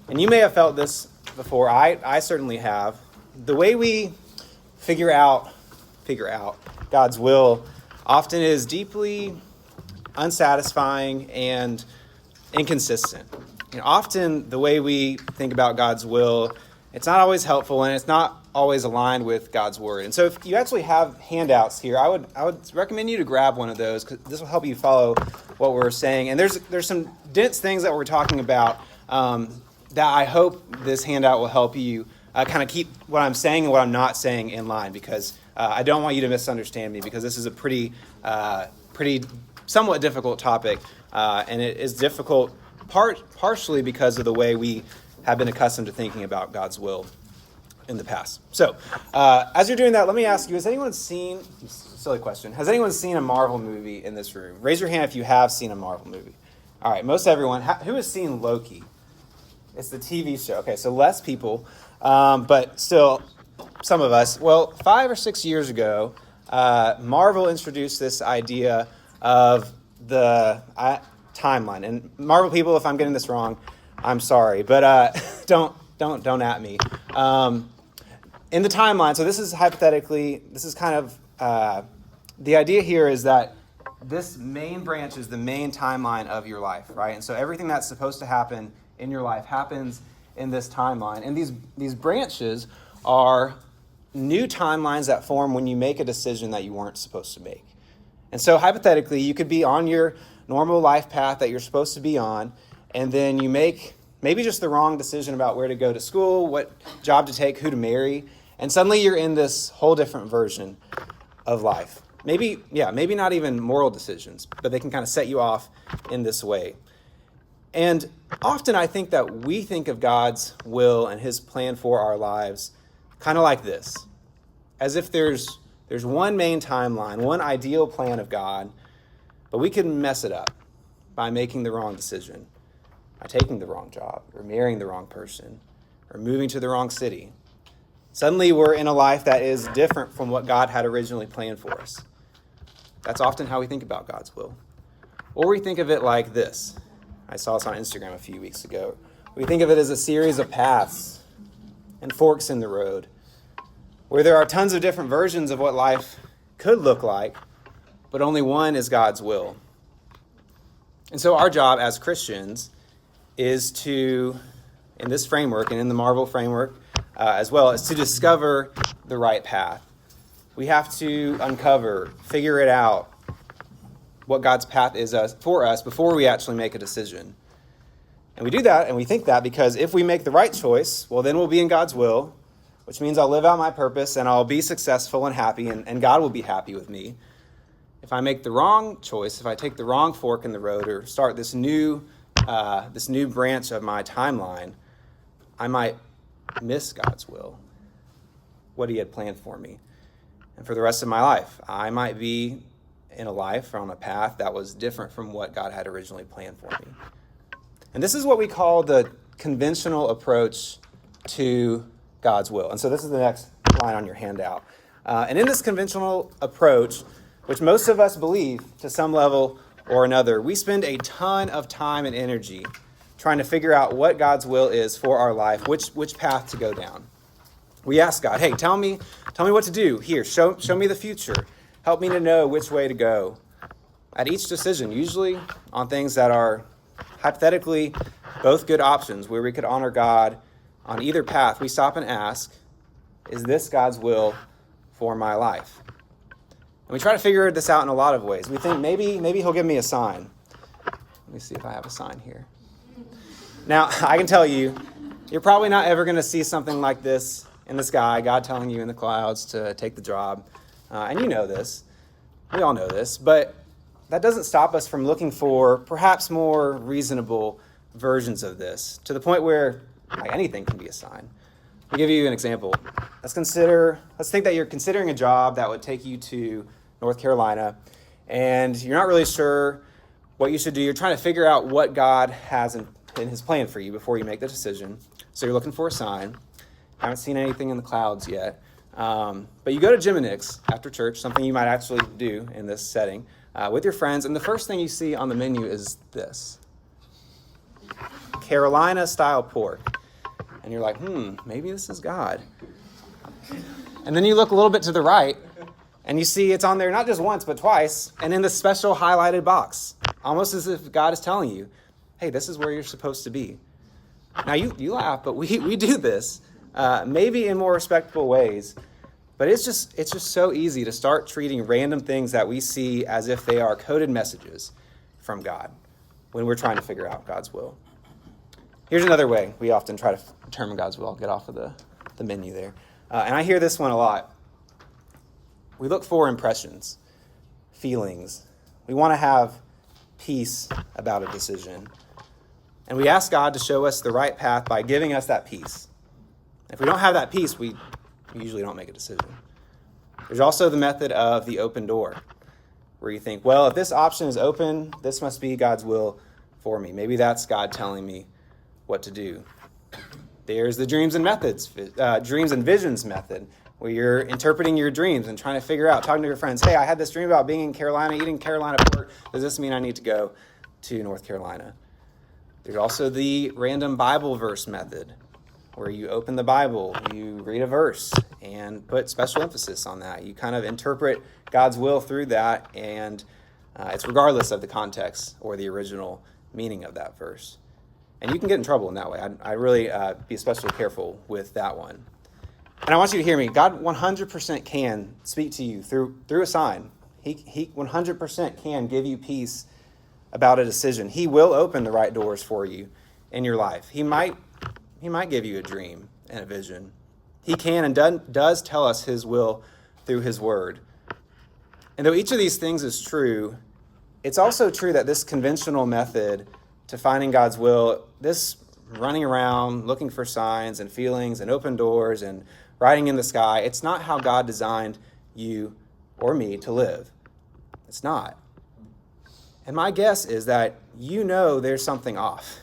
And you may have felt this before. I certainly have. The way we figure out God's will often is deeply unsatisfying and inconsistent. Often the way we think about God's will, it's not always helpful and it's not always aligned with God's word. And so if you actually have handouts here, I would recommend you to grab one of those because this will help you follow what we're saying. And there's some dense things that we're talking about that I hope this handout will help you kind of keep what I'm saying and what I'm not saying in line, because I don't want you to misunderstand me, because this is a pretty somewhat difficult topic, and it is difficult partially because of the way we have been accustomed to thinking about God's will in the past. So, as you're doing that, let me ask you, has anyone seen, silly question, has anyone seen a Marvel movie in this room? Raise your hand if you have seen a Marvel movie. All right, most everyone. Who has seen Loki? It's the TV show. Okay, so less people, but still some of us. Well, 5 or 6 years ago, Marvel introduced this idea of the timeline. And Marvel people, if I'm getting this wrong, I'm sorry, but don't at me. In the timeline, so this is hypothetically, this is kind of, the idea here is that this main branch is the main timeline of your life, right? And so everything that's supposed to happen in your life happens in this timeline. And these branches are new timelines that form when you make a decision that you weren't supposed to make. And so hypothetically, you could be on your normal life path that you're supposed to be on, and then you make maybe just the wrong decision about where to go to school, what job to take, who to marry, and suddenly you're in this whole different version of life. Maybe not even moral decisions, but they can kind of set you off in this way. And often I think that we think of God's will and his plan for our lives kind of like this, as if there's one main timeline, one ideal plan of God, but we can mess it up by making the wrong decision, by taking the wrong job, or marrying the wrong person, or moving to the wrong city. Suddenly we're in a life that is different from what God had originally planned for us. That's often how we think about God's will. Or we think of it like this. I saw this on Instagram a few weeks ago. We think of it as a series of paths and forks in the road, where there are tons of different versions of what life could look like, but only one is God's will. And so our job as Christians is to, in this framework and in the Marvel framework as well, is to discover the right path. We have to uncover, figure it out, what God's path is for us before we actually make a decision. And we do that and we think that because if we make the right choice, well, then we'll be in God's will, which means I'll live out my purpose and I'll be successful and happy, and God will be happy with me. If I make the wrong choice, if I take the wrong fork in the road or start this new branch of my timeline, I might miss God's will, what he had planned for me. And for the rest of my life, I might be in a life or on a path that was different from what God had originally planned for me. And this is what we call the conventional approach to God's will. And so this is the next line on your handout. And in this conventional approach, which most of us believe to some level or another, we spend a ton of time and energy trying to figure out what God's will is for our life, which path to go down. We ask God, hey, tell me what to do. Here, show me the future. Help me to know which way to go. At each decision, usually on things that are hypothetically both good options, where we could honor God on either path, we stop and ask, is this God's will for my life? And we try to figure this out in a lot of ways. We think maybe he'll give me a sign. Let me see if I have a sign here. Now, I can tell you, you're probably not ever going to see something like this in the sky, God telling you in the clouds to take the job. And you know this. We all know this. But that doesn't stop us from looking for perhaps more reasonable versions of this, to the point where anything can be a sign. I'll give you an example. Let's think that you're considering a job that would take you to North Carolina, and you're not really sure what you should do. You're trying to figure out what God has in his plan for you before you make the decision. So you're looking for a sign. Haven't seen anything in the clouds yet. But you go to Jim and Nick's after church, something you might actually do in this setting, with your friends, and the first thing you see on the menu is this: Carolina-style pork. And you're like, maybe this is God. And then you look a little bit to the right, and you see it's on there not just once, but twice, and in this special highlighted box, almost as if God is telling you, hey, this is where you're supposed to be. Now, you laugh, but we do this, maybe in more respectful ways, but it's just so easy to start treating random things that we see as if they are coded messages from God when we're trying to figure out God's will. Here's another way we often try to determine God's will. I'll get off of the menu there. And I hear this one a lot. We look for impressions, feelings. We want to have peace about a decision. And we ask God to show us the right path by giving us that peace. If we don't have that peace, we usually don't make a decision. There's also the method of the open door, where you think, well, if this option is open, this must be God's will for me. Maybe that's God telling me what to do. There's the dreams and visions method, where you're interpreting your dreams and trying to figure out, talking to your friends, hey, I had this dream about being in Carolina, eating Carolina pork. Does this mean I need to go to North Carolina? There's also the random Bible verse method, where you open the Bible, you read a verse, and put special emphasis on that. You kind of interpret God's will through that, and it's regardless of the context or the original meaning of that verse. And you can get in trouble in that way. I really be especially careful with that one. And I want you to hear me. God 100% can speak to you through a sign. He 100% can give you peace about a decision. He will open the right doors for you in your life. He might give you a dream and a vision. He can and does tell us his will through his word. And though each of these things is true, it's also true that this conventional method to finding God's will, this running around looking for signs and feelings and open doors and writing in the sky, it's not how God designed you or me to live. It's not. And my guess is that there's something off.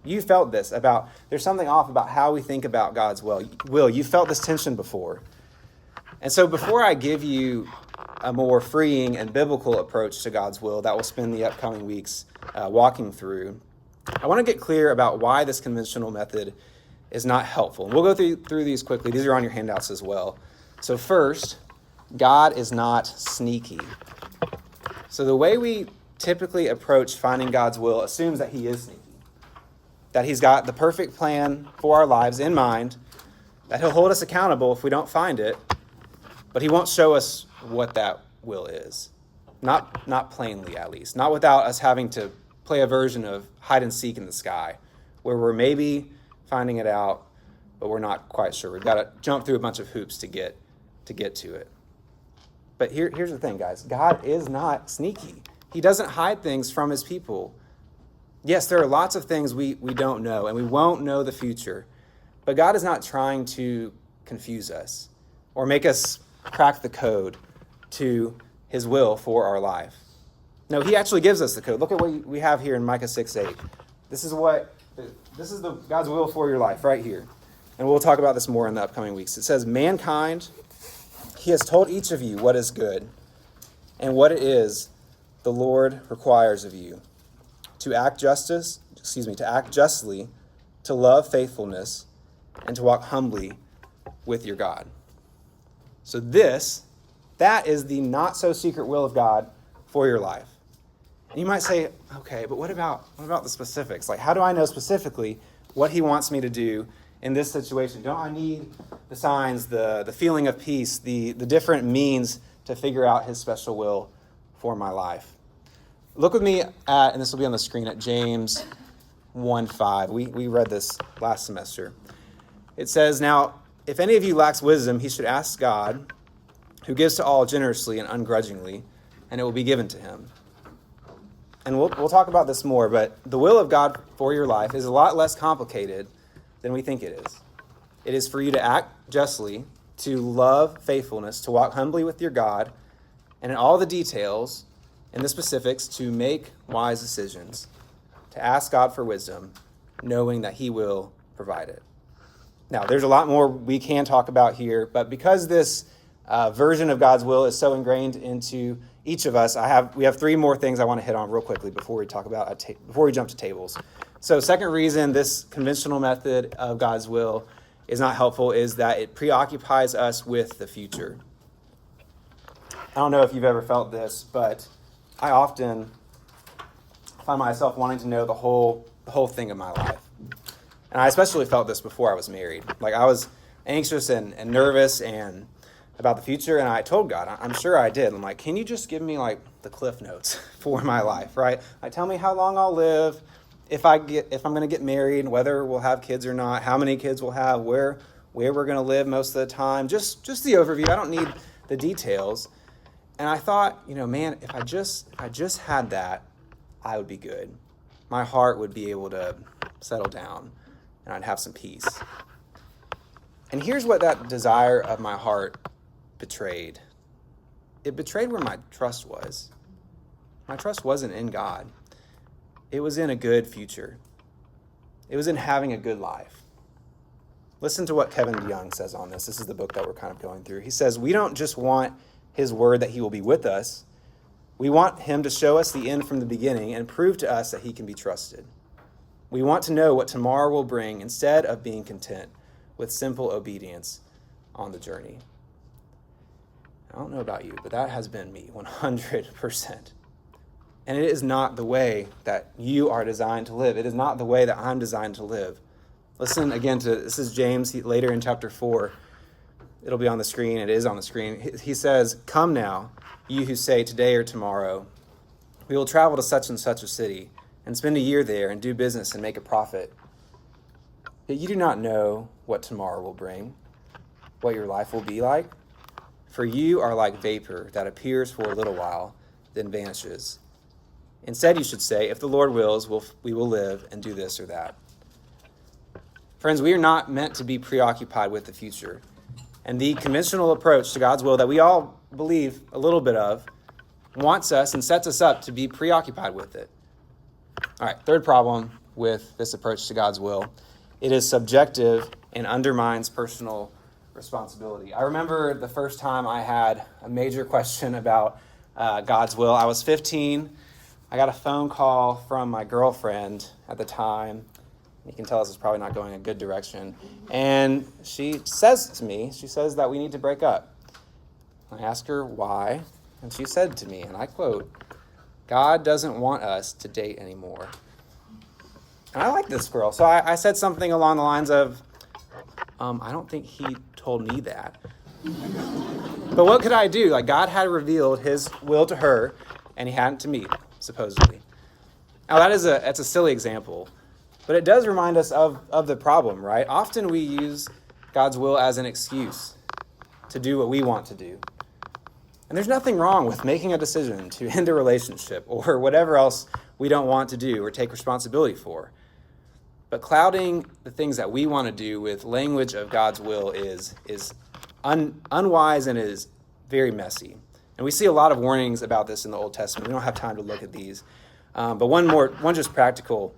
You felt this there's something off about how we think about God's will. You felt this tension before. And so before I give you a more freeing and biblical approach to God's will that we'll spend the upcoming weeks walking through, I want to get clear about why this conventional method is not helpful. And we'll go through these quickly. These are on your handouts as well. So first, God is not sneaky. So the way we typically approach finding God's will assumes that he is sneaky, that he's got the perfect plan for our lives in mind, that he'll hold us accountable if we don't find it, but he won't show us what that will is. Not plainly, at least. Not without us having to play a version of hide and seek in the sky, where we're maybe finding it out, but we're not quite sure. We've got to jump through a bunch of hoops to get to it. But here's the thing, guys. God is not sneaky. He doesn't hide things from his people. Yes, there are lots of things we don't know, and we won't know the future. But God is not trying to confuse us or make us crack the code to his will for our life. No, he actually gives us the code. Look at what we have here in Micah 6:8. This is God's will for your life right here. And we'll talk about this more in the upcoming weeks. It says, mankind, he has told each of you what is good and what it is the Lord requires of you. To act justly, to love faithfulness, and to walk humbly with your God. So that is the not so secret will of God for your life. And you might say, okay, but what about the specifics? Like, how do I know specifically what he wants me to do in this situation? Don't I need the signs, the feeling of peace, the different means to figure out his special will for my life? Look with me at, and this will be on the screen, at James 1:5. We read this last semester. It says, now, if any of you lacks wisdom, he should ask God, who gives to all generously and ungrudgingly, and it will be given to him. And we'll talk about this more, but the will of God for your life is a lot less complicated than we think it is. It is for you to act justly, to love faithfulness, to walk humbly with your God, and in all the details, in the specifics, to make wise decisions, to ask God for wisdom, knowing that he will provide it. Now, there's a lot more we can talk about here, but because this version of God's will is so ingrained into each of us, we have three more things I want to hit on real quickly before we jump to tables. So second reason this conventional method of God's will is not helpful is that it preoccupies us with the future. I don't know if you've ever felt this, but I often find myself wanting to know the whole thing of my life. And I especially felt this before I was married. Like I was anxious and nervous and about the future, and I told God, I'm sure I did. I'm like, can you just give me like the cliff notes for my life, right? Like tell me how long I'll live, if I'm going to get married, whether we'll have kids or not, how many kids we'll have, where we're going to live most of the time, just the overview. I don't need the details. And I thought, man, if I just had that, I would be good. My heart would be able to settle down and I'd have some peace. And here's what that desire of my heart betrayed. It betrayed where my trust was. My trust wasn't in God. It was in a good future. It was in having a good life. Listen to what Kevin DeYoung says on this. This is the book that we're kind of going through. He says, we don't just want his word that he will be with us. We want him to show us the end from the beginning and prove to us that he can be trusted. We want to know what tomorrow will bring instead of being content with simple obedience on the journey. I don't know about you, but that has been me 100%. And it is not the way that you are designed to live. It is not the way that I'm designed to live. Listen again to, this is James later in chapter 4. It'll be on the screen. It is on the screen. He says, come now, you who say today or tomorrow, we will travel to such and such a city and spend a year there and do business and make a profit. Yet you do not know what tomorrow will bring, what your life will be like. For you are like vapor that appears for a little while, then vanishes. Instead, you should say, if the Lord wills, we will live and do this or that. Friends, we are not meant to be preoccupied with the future. And the conventional approach to God's will that we all believe a little bit of wants us and sets us up to be preoccupied with it. All right, third problem with this approach to God's will. It is subjective and undermines personal responsibility. I remember the first time I had a major question about God's will. I was 15. I got a phone call from my girlfriend at the time. You can tell us it's probably not going a good direction. And she says that we need to break up. I asked her why, and she said to me, and I quote, God doesn't want us to date anymore. And I like this girl. So I said something along the lines of, I don't think he told me that. But what could I do? Like God had revealed his will to her, and he hadn't to me, supposedly. Now that's a silly example, but it does remind us of the problem, right? Often we use God's will as an excuse to do what we want to do. And there's nothing wrong with making a decision to end a relationship or whatever else we don't want to do or take responsibility for. But clouding the things that we want to do with language of God's will is unwise and is very messy. And we see a lot of warnings about this in the Old Testament. We don't have time to look at these. But one just practical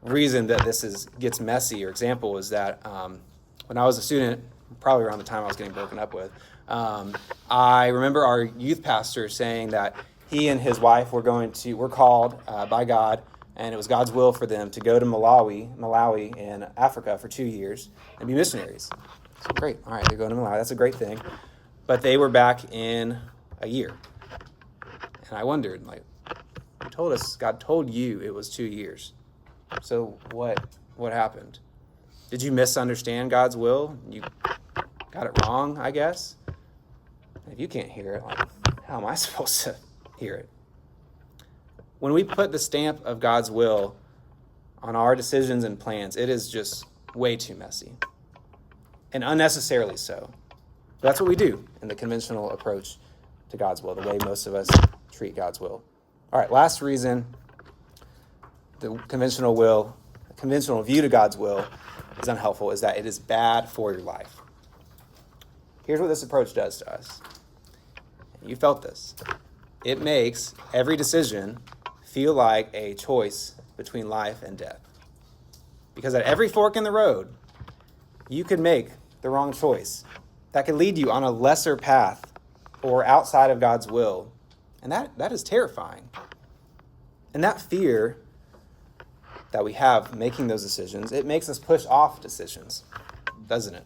reason that this gets messy or example is that when I was a student, probably around the time I was getting broken up with, I remember our youth pastor saying that he and his wife were called by God, and it was God's will for them to go to Malawi in Africa for 2 years and be missionaries. So great. All right, they're going to Malawi. That's a great thing. But they were back in a year. And I wondered, God told you it was 2 years. So what happened? Did you misunderstand God's will? You got it wrong, I guess? If you can't hear it, how am I supposed to hear it? When we put the stamp of God's will on our decisions and plans, it is just way too messy. And unnecessarily so. That's what we do in the conventional approach to God's will, the way most of us treat God's will. All right, last reason the conventional view to God's will is unhelpful is that it is bad for your life. Here's what this approach does to us. You felt this. It makes every decision feel like a choice between life and death. Because at every fork in the road, you could make the wrong choice that could lead you on a lesser path or outside of God's will. And that is terrifying. And that fear that we have making those decisions, it makes us push off decisions, doesn't it?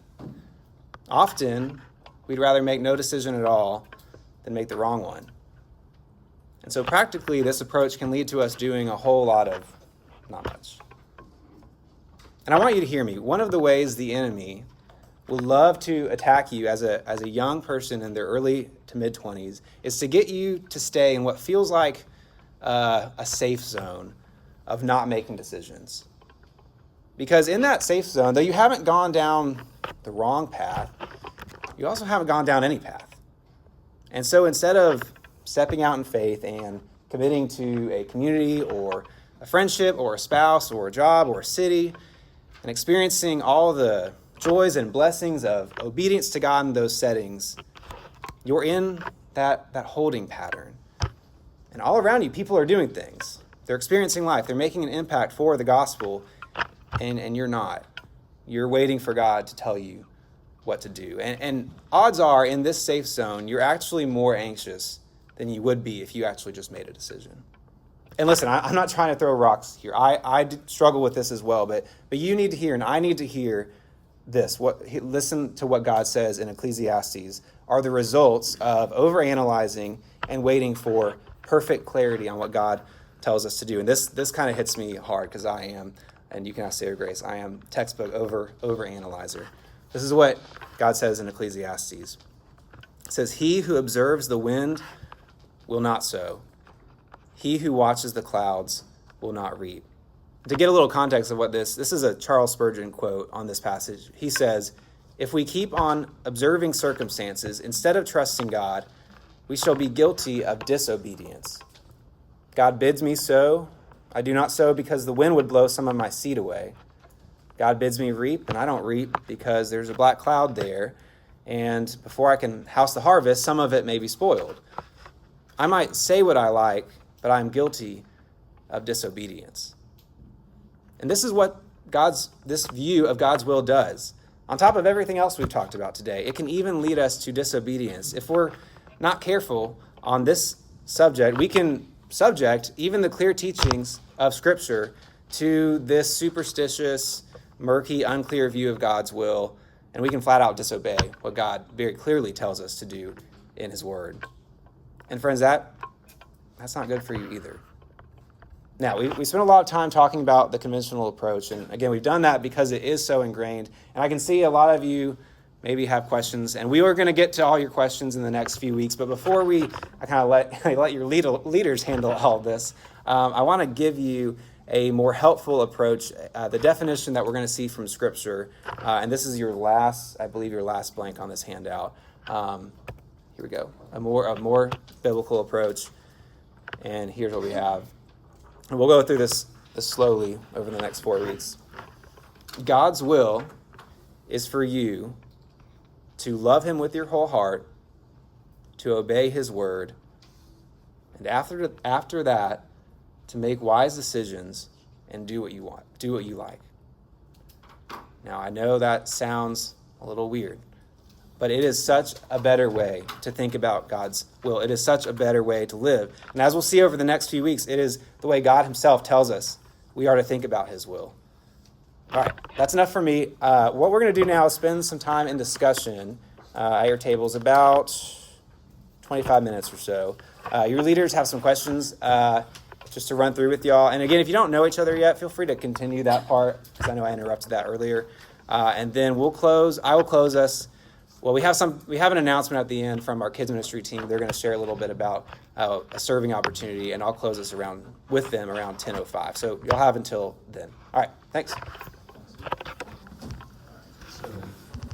Often, we'd rather make no decision at all than make the wrong one. And so practically, this approach can lead to us doing a whole lot of not much. And I want you to hear me. One of the ways the enemy will love to attack you as a young person in their early to mid-20s is to get you to stay in what feels like a safe zone of not making decisions. Because in that safe zone, though you haven't gone down the wrong path, you also haven't gone down any path. And so instead of stepping out in faith and committing to a community or a friendship or a spouse or a job or a city and experiencing all the joys and blessings of obedience to God in those settings, you're in that holding pattern. And all around you, people are doing things. They're experiencing life. They're making an impact for the gospel, and you're not. You're waiting for God to tell you what to do. And odds are, in this safe zone, you're actually more anxious than you would be if you actually just made a decision. And listen, I'm not trying to throw rocks here. I struggle with this as well, but you need to hear, and I need to hear this. Listen to what God says in Ecclesiastes are the results of overanalyzing and waiting for perfect clarity on what God tells us to do. And this kind of hits me hard because I am, and you can ask Sarah Grace, I am textbook overanalyzer. This is what God says in Ecclesiastes. It says, "He who observes the wind will not sow. He who watches the clouds will not reap." To get a little context of what this is a Charles Spurgeon quote on this passage. He says, "If we keep on observing circumstances instead of trusting God, we shall be guilty of disobedience. God bids me sow. I do not sow because the wind would blow some of my seed away. God bids me reap, and I don't reap because there's a black cloud there, and before I can house the harvest, some of it may be spoiled. I might say what I like, but I am guilty of disobedience." And this is what this view of God's will does. On top of everything else we've talked about today, it can even lead us to disobedience. If we're not careful on this subject, we can subject even the clear teachings of Scripture to this superstitious, murky, unclear view of God's will, and we can flat out disobey what God very clearly tells us to do in His Word. And friends, that's not good for you either. Now, we spent a lot of time talking about the conventional approach, and again, we've done that because it is so ingrained, and I can see a lot of you maybe have questions, and we are going to get to all your questions in the next few weeks, but before I kind of let your leaders handle all of this, I want to give you a more helpful approach, the definition that we're going to see from Scripture, and this is your last blank on this handout. Here we go, a more biblical approach, and here's what we have. And we'll go through this slowly over the next 4 weeks. God's will is for you to love Him with your whole heart, to obey His word, and after that, to make wise decisions and do what you want, do what you like. Now, I know that sounds a little weird, but it is such a better way to think about God's will. It is such a better way to live. And as we'll see over the next few weeks, it is the way God Himself tells us we are to think about His will. All right, that's enough for me. What we're going to do now is spend some time in discussion at your tables, about 25 minutes or so. Your leaders have some questions just to run through with y'all. And again, if you don't know each other yet, feel free to continue that part, because I know I interrupted that earlier. And then we'll close. I will close us. Well, we have an announcement at the end from our kids ministry team. They're going to share a little bit about a serving opportunity, and I'll close us with them around 10:05. So you'll have until then. All right, thanks.